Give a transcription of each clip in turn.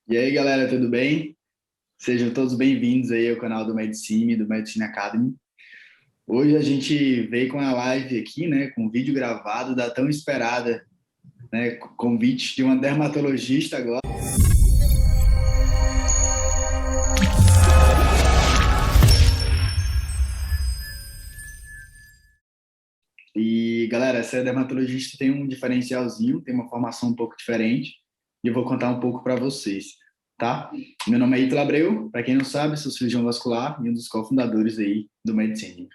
E aí, galera, tudo bem? Sejam todos bem-vindos aí ao canal do Medicine, do Medicine Academy. Hoje a gente veio com a live aqui, né, com um vídeo gravado da tão esperada, né, convite de uma dermatologista agora. E, galera, essa dermatologista tem um diferencialzinho, tem uma formação um pouco diferente, e eu vou contar um pouco para vocês, tá? Meu nome é Ítalo Abreu, para quem não sabe, sou cirurgião vascular e um dos cofundadores aí do Medicine.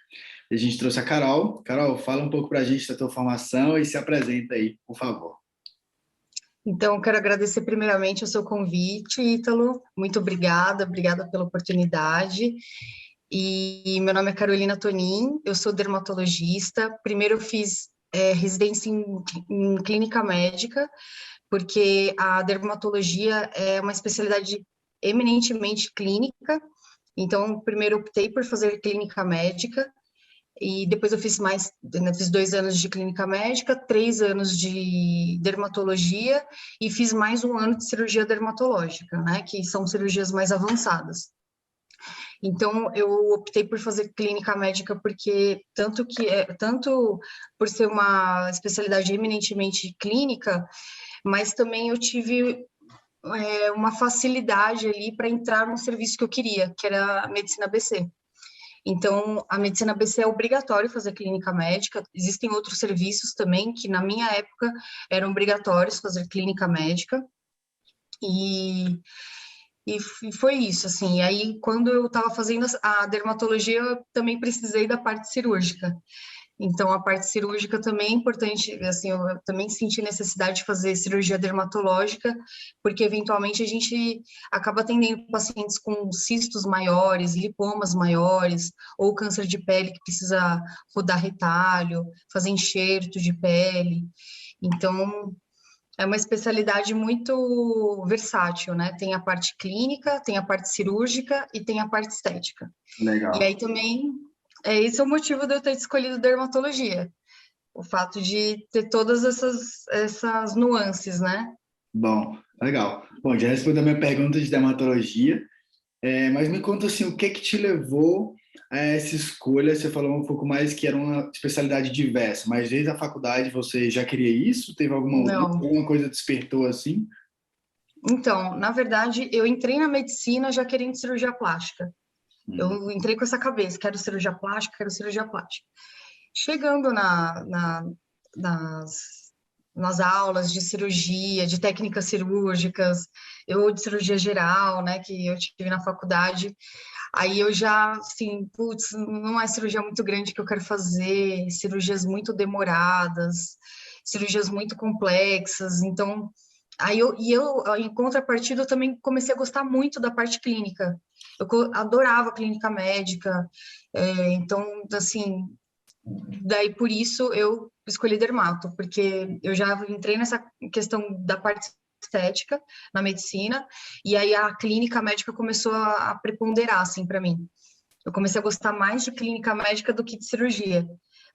A gente trouxe a Carol. Carol, fala um pouco para a gente da tua formação e se apresenta aí, por favor. Então, quero agradecer primeiramente o seu convite, Ítalo. Muito obrigada pela oportunidade. E meu nome é Carolina Tonin, eu sou dermatologista. Primeiro eu fiz residência em clínica médica, porque a dermatologia é uma especialidade eminentemente clínica. Então, primeiro optei por fazer clínica médica, e depois eu fiz fiz 2 anos de clínica médica, 3 anos de dermatologia e fiz mais um ano de cirurgia dermatológica, né, que são cirurgias mais avançadas. Então eu optei por fazer clínica médica porque tanto por ser uma especialidade eminentemente clínica, mas também eu tive uma facilidade ali para entrar no serviço que eu queria, que era a medicina ABC. Então, a medicina ABC é obrigatório fazer clínica médica. Existem outros serviços também que, na minha época, eram obrigatórios fazer clínica médica. E, e foi isso, assim. E aí, quando eu estava fazendo a dermatologia, eu também precisei da parte cirúrgica. Então, a parte cirúrgica também é importante, assim, eu também senti necessidade de fazer cirurgia dermatológica, porque eventualmente a gente acaba atendendo pacientes com cistos maiores, lipomas maiores, ou câncer de pele que precisa rodar retalho, fazer enxerto de pele. Então, é uma especialidade muito versátil, né? Tem a parte clínica, tem a parte cirúrgica e tem a parte estética. E Legal. aí também, esse é o motivo de eu ter escolhido dermatologia, o fato de ter todas essas nuances, né? Bom, legal. Bom, já respondeu a minha pergunta de dermatologia, mas me conta assim, o que que te levou a essa escolha? Você falou um pouco mais que era uma especialidade diversa, mas desde a faculdade você já queria isso? Teve Não. alguma coisa que despertou assim? Então, na verdade, eu entrei na medicina já querendo cirurgia plástica. Hum. Eu entrei com essa cabeça, quero cirurgia plástica, quero cirurgia plástica. Chegando nas, nas aulas de cirurgia, de técnicas cirúrgicas, ou de cirurgia geral, né, que eu tive na faculdade, aí eu já, assim, putz, não é cirurgia muito grande que eu quero fazer, cirurgias muito demoradas, cirurgias muito complexas, então, em contrapartida, eu também comecei a gostar muito da parte clínica, adorava a clínica médica, então, assim, daí por isso eu escolhi dermato, porque eu já entrei nessa questão da parte estética na medicina, e aí a clínica médica começou a preponderar, assim, para mim. Eu comecei a gostar mais de clínica médica do que de cirurgia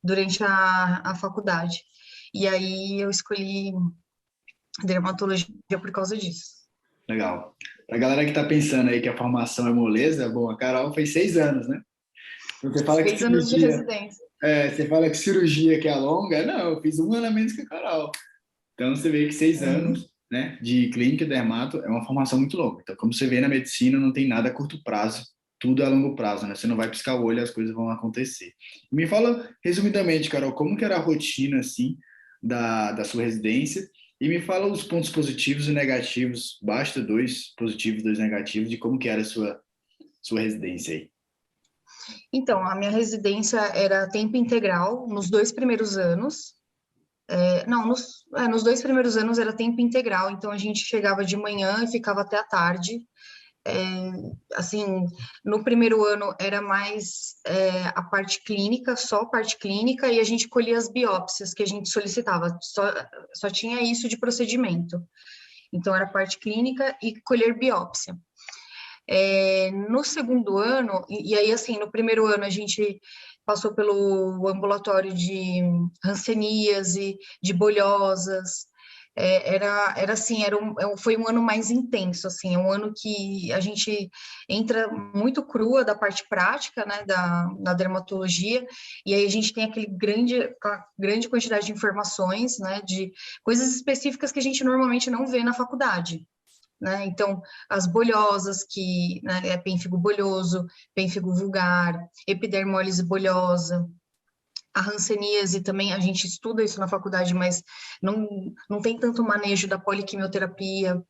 durante a faculdade. E aí eu escolhi dermatologia por causa disso. Legal. Pra galera que tá pensando aí que a formação é moleza, bom, a Carol fez 6 anos, né? Você fala que 6 anos de cirurgia, residência. você fala que cirurgia que é longa, não, eu fiz um ano a menos que a Carol. Então você vê que 6 anos, né, de clínica e dermato é uma formação muito longa. Então, como você vê na medicina, não tem nada a curto prazo, tudo é a longo prazo, né? Você não vai piscar o olho e as coisas vão acontecer. Me fala, resumidamente, Carol, como que era a rotina, assim, da sua residência e me fala os pontos positivos e negativos, basta dois positivos, dois negativos, de como que era a sua residência aí. Então, a minha residência era tempo integral nos 2 primeiros anos. Não, nos 2 primeiros anos era tempo integral, então a gente chegava de manhã e ficava até a tarde. É, assim, no primeiro ano era mais a parte clínica, só a parte clínica, e a gente colhia as biópsias que a gente solicitava, só tinha isso de procedimento. Então, era parte clínica e colher biópsia. No segundo ano, e aí, assim, no primeiro ano a gente passou pelo ambulatório de hanseníase, de bolhosas, Foi um ano mais intenso, assim, é um ano que a gente entra muito crua da parte prática, né, da dermatologia, e aí a gente tem aquela grande quantidade de informações, né, de coisas específicas que a gente normalmente não vê na faculdade. Né? Então, as bolhosas, que né, é pênfigo bolhoso, pênfigo vulgar, epidermólise bolhosa, a hanseníase também, a gente estuda isso na faculdade, mas não tem tanto manejo da poliquimioterapia.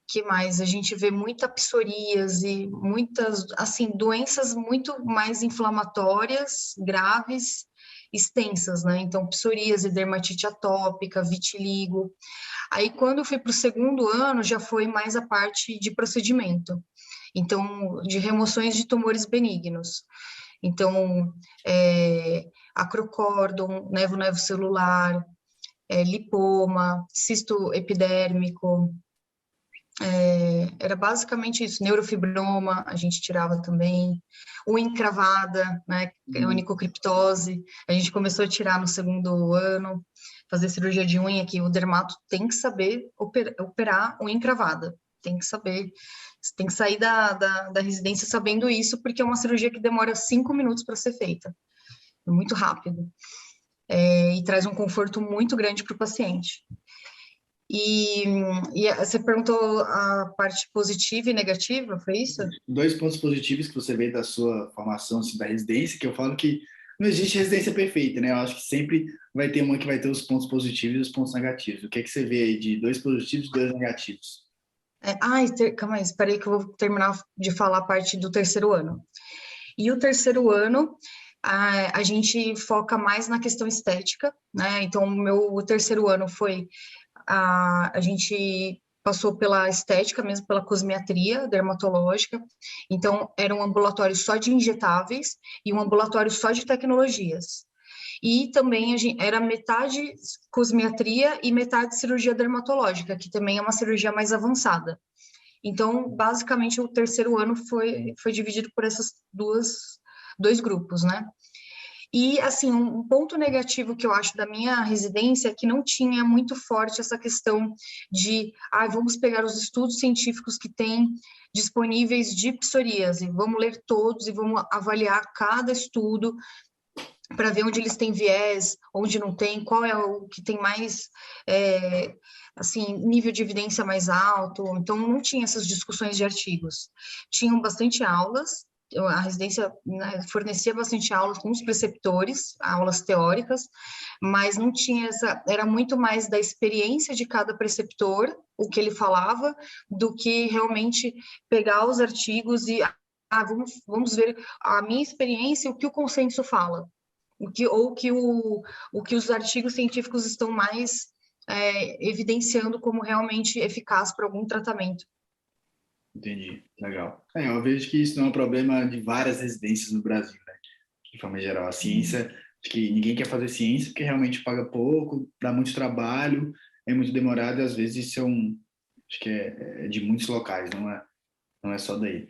Que mais? A gente vê muita psoríase, muitas, assim, doenças muito mais inflamatórias, graves, extensas, né? Então, psoríase, dermatite atópica, vitiligo. Aí, quando eu fui para o segundo ano, já foi mais a parte de procedimento. Então, de remoções de tumores benignos. Então, acrocórdon, nevo celular, lipoma, cisto epidérmico, era basicamente isso. Neurofibroma, a gente tirava também. Unha encravada, né? Onicocriptose, a gente começou a tirar no segundo ano. Fazer cirurgia de unha, que o dermato tem que saber operar unha encravada. Tem que saber, tem que sair da residência sabendo isso, porque é uma cirurgia que demora 5 minutos para ser feita. É muito rápido. E traz um conforto muito grande para o paciente. E você perguntou a parte positiva e negativa, foi isso? 2 pontos positivos que você vê da sua formação, assim, da residência, que eu falo que não existe residência perfeita, né? Eu acho que sempre vai ter uma que vai ter os pontos positivos e os pontos negativos. O que é que você vê aí de 2 positivos e 2 negativos? Calma aí, espera aí que eu vou terminar de falar a parte do terceiro ano. E o terceiro ano, a gente foca mais na questão estética, né? Então, o meu terceiro ano foi a gente passou pela estética, mesmo pela cosmetria dermatológica. Então, era um ambulatório só de injetáveis e um ambulatório só de tecnologias. E também era metade cosmetria e metade cirurgia dermatológica, que também é uma cirurgia mais avançada. Então, basicamente, o terceiro ano foi dividido por esses dois grupos, né? E, assim, um ponto negativo que eu acho da minha residência é que não tinha muito forte essa questão de, vamos pegar os estudos científicos que tem disponíveis de psoríase, vamos ler todos e vamos avaliar cada estudo para ver onde eles têm viés, onde não tem, qual é o que tem mais, assim, nível de evidência mais alto. Então, não tinha essas discussões de artigos. Tinham bastante aulas, a residência, né, fornecia bastante aulas com os preceptores, aulas teóricas, mas não tinha era muito mais da experiência de cada preceptor, o que ele falava, do que realmente pegar os artigos e, vamos ver a minha experiência e o que o consenso fala. O que os artigos científicos estão mais evidenciando como realmente eficaz para algum tratamento. Entendi, legal. Eu vejo que isso não é um problema de várias residências no Brasil, né? De forma geral, a ciência, acho que ninguém quer fazer ciência porque realmente paga pouco, dá muito trabalho, é muito demorado e às vezes isso acho que é de muitos locais, não é só daí.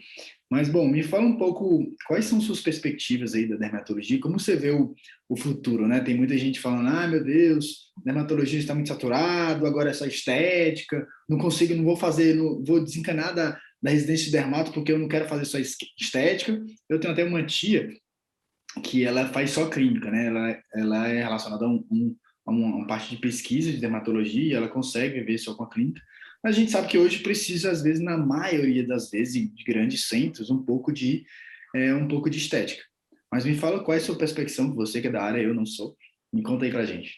Mas, bom, me fala um pouco quais são suas perspectivas aí da dermatologia, como você vê o futuro, né? Tem muita gente falando, meu Deus, dermatologia está muito saturado, agora é só estética, não consigo, não vou fazer, não, vou desencanar da residência de dermato porque eu não quero fazer só estética. Eu tenho até uma tia que ela faz só clínica, né? Ela é relacionada a uma parte de pesquisa de dermatologia, ela consegue ver só com a clínica. Mas a gente sabe que hoje precisa, às vezes, na maioria das vezes, de grandes centros, um pouco de estética. Mas me fala qual é a sua perspectiva, você que é da área, eu não sou. Me conta aí pra gente.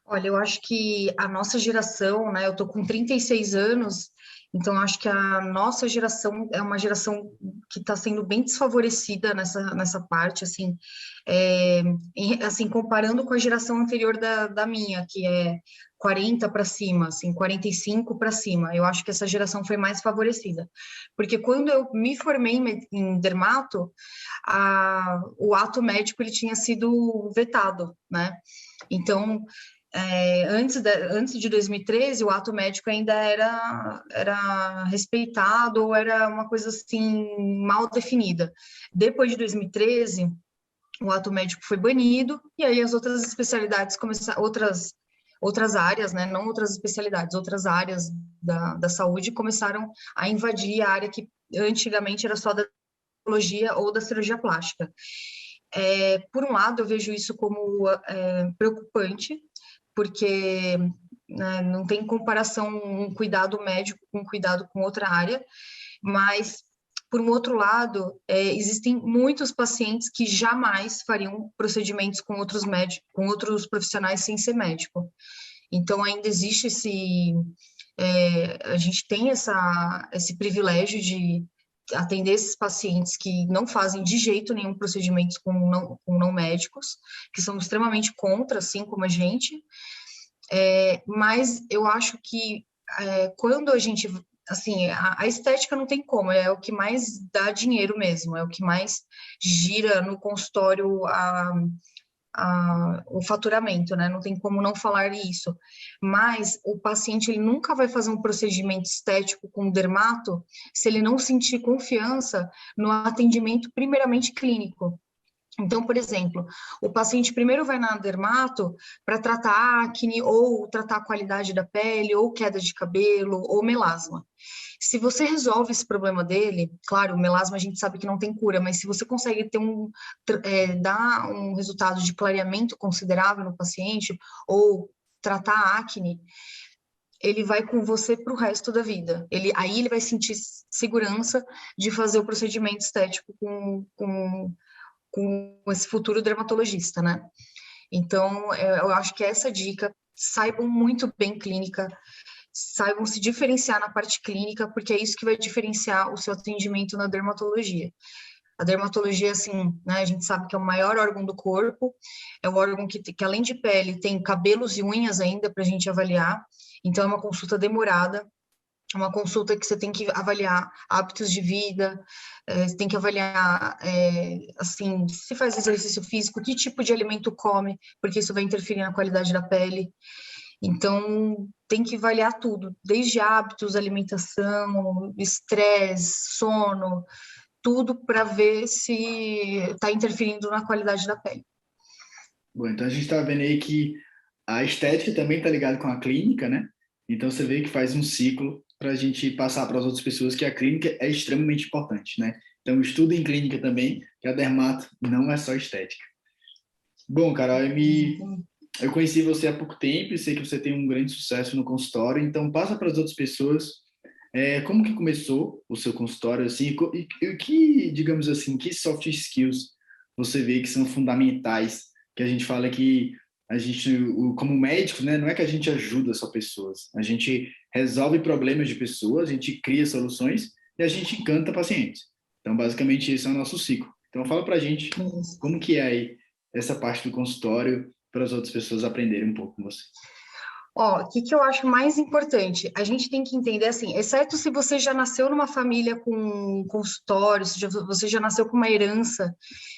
Olha, eu acho que a nossa geração, né? Eu tô com 36 anos, então acho que a nossa geração é uma geração que está sendo bem desfavorecida nessa parte, assim, assim, comparando com a geração anterior da minha, que é 40 para cima, assim, 45 para cima. Eu acho que essa geração foi mais favorecida. Porque quando eu me formei em dermato, o ato médico ele tinha sido vetado, né? Então, antes de 2013, o ato médico ainda era respeitado ou era uma coisa assim mal definida. Depois de 2013, o ato médico foi banido, e aí as outras especialidades começaram, outras áreas, né, não outras especialidades, outras áreas da saúde começaram a invadir a área que antigamente era só da odontologia ou da cirurgia plástica. Por um lado, eu vejo isso como preocupante, porque né, não tem comparação um cuidado médico com um cuidado com outra área, mas, por um outro lado, existem muitos pacientes que jamais fariam procedimentos com outros médicos, com outros profissionais sem ser médico. Então, ainda existe a gente tem esse privilégio de atender esses pacientes que não fazem de jeito nenhum procedimentos com não médicos, que são extremamente contra, assim como a gente, mas eu acho que quando a gente, assim, a estética não tem como, é o que mais dá dinheiro mesmo, é o que mais gira no consultório o faturamento, né? Não tem como não falar isso. Mas o paciente ele nunca vai fazer um procedimento estético com dermato se ele não sentir confiança no atendimento primeiramente clínico. Então, por exemplo, o paciente primeiro vai na dermato para tratar acne, ou tratar a qualidade da pele, ou queda de cabelo, ou melasma. Se você resolve esse problema dele, claro, o melasma a gente sabe que não tem cura, mas se você consegue dar um resultado de clareamento considerável no paciente, ou tratar a acne, ele vai com você para o resto da vida. Aí ele vai sentir segurança de fazer o procedimento estético com esse futuro dermatologista, né? Então, eu acho que essa dica, saibam muito bem clínica, saibam se diferenciar na parte clínica, porque é isso que vai diferenciar o seu atendimento na dermatologia. A dermatologia, assim, né, a gente sabe que é o maior órgão do corpo, é o órgão que além de pele, tem cabelos e unhas ainda para a gente avaliar, então é uma consulta demorada, uma consulta que você tem que avaliar hábitos de vida, você tem que avaliar, assim, se faz exercício físico, que tipo de alimento come, porque isso vai interferir na qualidade da pele. Então, tem que avaliar tudo, desde hábitos, alimentação, estresse, sono, tudo para ver se está interferindo na qualidade da pele. Bom, então a gente está vendo aí que a estética também está ligada com a clínica, né? Então você vê que faz um ciclo para a gente passar para as outras pessoas que a clínica é extremamente importante, né? Então estuda em clínica também, que a dermato não é só estética. Bom, Carol, eu conheci você há pouco tempo e sei que você tem um grande sucesso no consultório, então passa para as outras pessoas como que começou o seu consultório, assim, e que, digamos assim, que soft skills você vê que são fundamentais, que a gente fala que a gente, como médico, né, não é que a gente ajuda só pessoas, a gente resolve problemas de pessoas, a gente cria soluções e a gente encanta pacientes. Então, basicamente, esse é o nosso ciclo. Então, fala pra gente como que é aí essa parte do consultório para as outras pessoas aprenderem um pouco com você. Ó, o que eu acho mais importante? A gente tem que entender assim, exceto se você já nasceu numa família com consultório, se você já nasceu com uma herança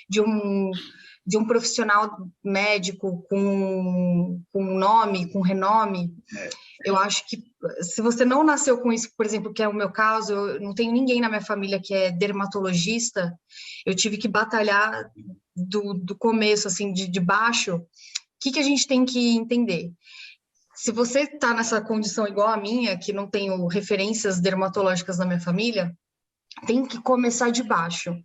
de um profissional médico com nome, com renome, eu acho que se você não nasceu com isso, por exemplo, que é o meu caso, eu não tenho ninguém na minha família que é dermatologista, eu tive que batalhar do começo, assim, de baixo. O que a gente tem que entender? Se você está nessa condição igual a minha, que não tenho referências dermatológicas na minha família, tem que começar de baixo.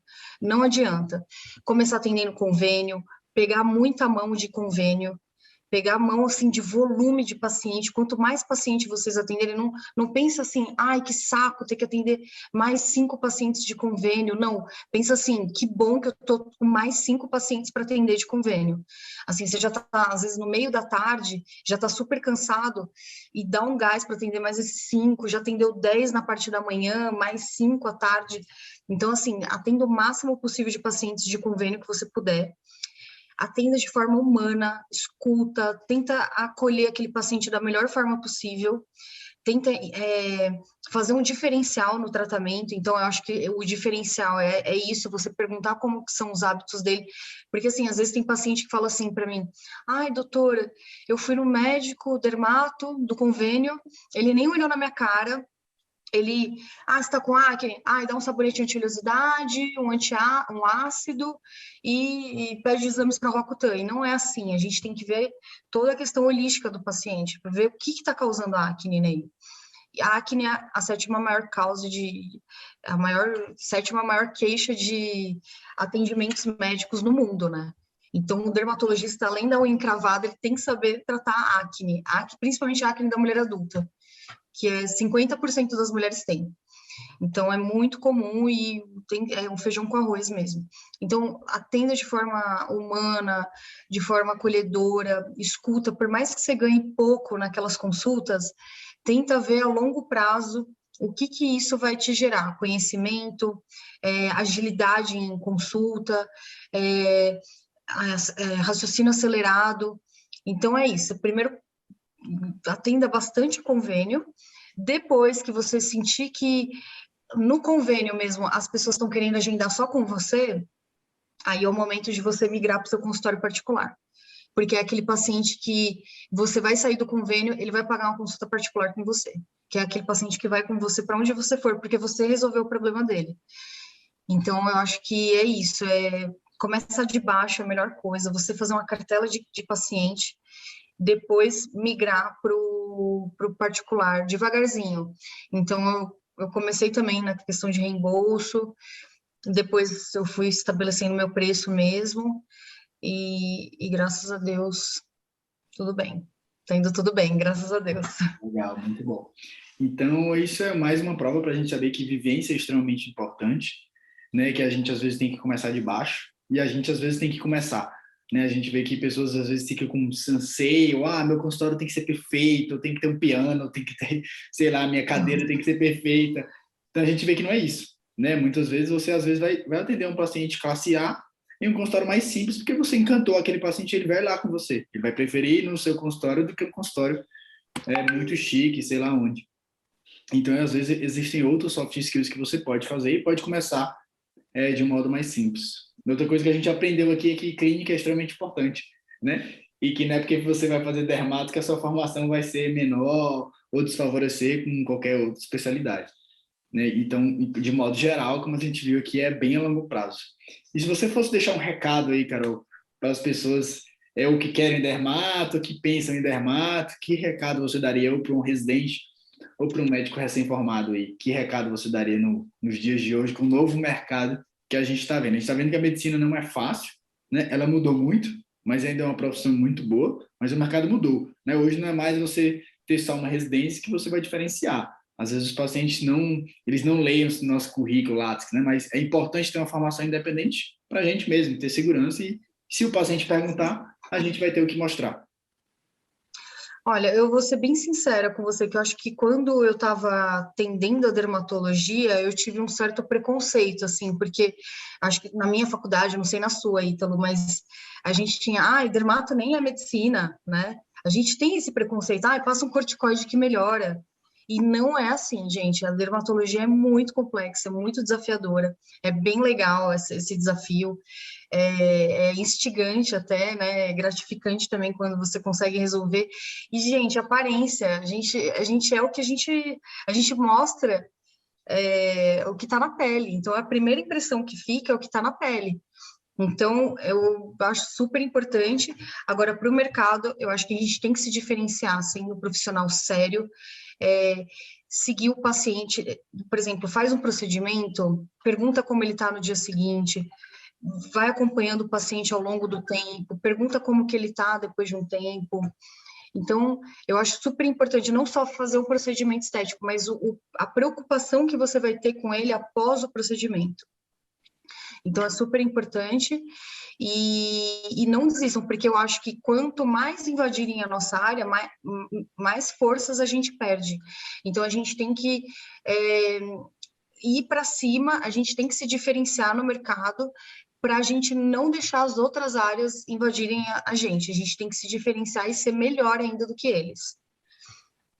Não adianta. Começar atendendo convênio, pegar muita mão de convênio, pegar a mão assim de volume de paciente. Quanto mais paciente vocês atenderem, não pensa assim, ai, que saco ter que atender mais 5 pacientes de convênio. Não, pensa assim, que bom que eu tô com mais 5 pacientes para atender de convênio. Assim, você já tá, às vezes, no meio da tarde, já tá super cansado e dá um gás para atender mais esses 5, já atendeu 10 na parte da manhã, mais 5 à tarde. Então, assim, atenda o máximo possível de pacientes de convênio que você puder. Atenda de forma humana, escuta, tenta acolher aquele paciente da melhor forma possível, tenta fazer um diferencial no tratamento. Então, eu acho que o diferencial é isso, você perguntar como que são os hábitos dele, porque, assim, às vezes tem paciente que fala assim para mim, ai, doutora, eu fui no médico dermato do convênio, ele nem olhou na minha cara, você está com acne? Dá um sabonete anti-oleosidade, um ácido e pede exames para Roacutan. E não é assim, a gente tem que ver toda a questão holística do paciente, para ver o que está causando a acne nele. A acne é a sétima maior sétima maior queixa de atendimentos médicos no mundo, né? Então, o dermatologista, além da unha encravada, ele tem que saber tratar a acne, principalmente a acne da mulher adulta, que é 50% das mulheres têm. Então, é muito comum e é um feijão com arroz mesmo. Então, atenda de forma humana, de forma acolhedora, escuta, por mais que você ganhe pouco naquelas consultas, tenta ver a longo prazo o que isso vai te gerar. Conhecimento, agilidade em consulta, raciocínio acelerado. Então, é isso. Primeiro, atenda bastante convênio. Depois que você sentir que no convênio mesmo as pessoas estão querendo agendar só com você, aí é o momento de você migrar para o seu consultório particular. Porque é aquele paciente que você vai sair do convênio, ele vai pagar uma consulta particular com você. Que é aquele paciente que vai com você para onde você for, porque você resolveu o problema dele. Então, eu acho que é isso. Começar de baixo é a melhor coisa. Você fazer uma cartela de paciente, depois migrar para o particular, devagarzinho. Então, eu comecei também na questão de reembolso, depois eu fui estabelecendo meu preço mesmo, e graças a Deus, tudo bem. Tá indo tudo bem, graças a Deus. Legal, muito bom. Então, isso é mais uma prova para a gente saber que vivência é extremamente importante, né? Que a gente às vezes tem que começar de baixo e a gente às vezes tem que começar, né? A gente vê que pessoas às vezes ficam com um anseio, meu consultório tem que ser perfeito, tem que ter um piano, tem que ter, sei lá, minha cadeira tem que ser perfeita. Então, a gente vê que não é isso, né? Muitas vezes você às vezes vai atender um paciente classe A em um consultório mais simples, porque você encantou aquele paciente, ele vai lá com você. Ele vai preferir ir no seu consultório do que um consultório muito chique, sei lá onde. Então, às vezes, existem outros soft skills que você pode fazer e pode começar de um modo mais simples. Outra coisa que a gente aprendeu aqui é que clínica é extremamente importante, né? E que não é porque você vai fazer dermato que a sua formação vai ser menor ou desfavorecer com qualquer outra especialidade, né? Então, de modo geral, como a gente viu aqui, é bem a longo prazo. E se você fosse deixar um recado aí, Carol, para as pessoas o que querem dermato, o que pensam em dermato, que recado você daria ou para um residente ou para um médico recém-formado aí? Que recado você daria nos dias de hoje com o novo mercado que a gente está vendo? A gente está vendo que a medicina não é fácil, né? Ela mudou muito, mas ainda é uma profissão muito boa, mas o mercado mudou, né? Hoje não é mais você ter só uma residência que você vai diferenciar. Às vezes os pacientes eles não leem o nosso currículo Lattes, né? Mas é importante ter uma formação independente para a gente mesmo, ter segurança e se o paciente perguntar, a gente vai ter o que mostrar. Olha, eu vou ser bem sincera com você, que eu acho que quando eu estava atendendo a dermatologia, eu tive um certo preconceito, assim, porque acho que na minha faculdade, não sei na sua, Ítalo, mas a gente tinha, dermato nem é medicina, né? A gente tem esse preconceito, passa um corticoide que melhora. E não é assim, gente. A dermatologia é muito complexa, muito desafiadora. É bem legal esse desafio. É instigante até, né? É gratificante também quando você consegue resolver. E, gente, aparência. A gente é o que a gente mostra o que está na pele. Então, a primeira impressão que fica é o que está na pele. Então, eu acho super importante. Agora, para o mercado, eu acho que a gente tem que se diferenciar, sendo um profissional sério, seguir o paciente, por exemplo, faz um procedimento, pergunta como ele está no dia seguinte, vai acompanhando o paciente ao longo do tempo, pergunta como que ele está depois de um tempo. Então, eu acho super importante não só fazer o procedimento estético, mas a preocupação que você vai ter com ele após o procedimento. Então, é super importante e não desistam, porque eu acho que quanto mais invadirem a nossa área, mais forças a gente perde. Então, a gente tem que ir para cima, a gente tem que se diferenciar no mercado para a gente não deixar as outras áreas invadirem a gente. A gente tem que se diferenciar e ser melhor ainda do que eles.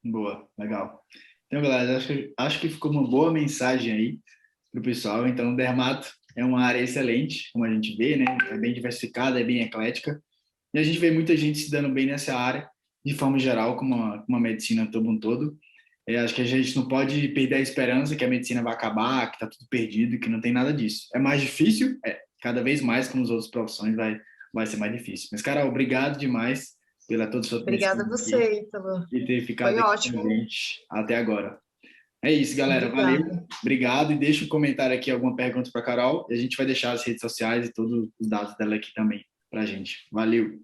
Boa, legal. Então, galera, acho que ficou uma boa mensagem aí para o pessoal. Então, o dermato é uma área excelente, como a gente vê, né? É bem diversificada, é bem eclética. E a gente vê muita gente se dando bem nessa área, de forma geral, como uma medicina todo um todo. Acho que a gente não pode perder a esperança que a medicina vai acabar, que está tudo perdido, que não tem nada disso. É mais difícil, cada vez mais, como as outras profissões, vai ser mais difícil. Mas, Carol, obrigado demais pela toda a sua Obrigada pesquisa a aqui você, Ítalo. e ter Foi ficado aqui com a ótimo. gente até agora. É isso, galera. Valeu. Obrigada. Obrigado. E deixa um comentário aqui, alguma pergunta para a Carol. E a gente vai deixar as redes sociais e todos os dados dela aqui também para a gente. Valeu.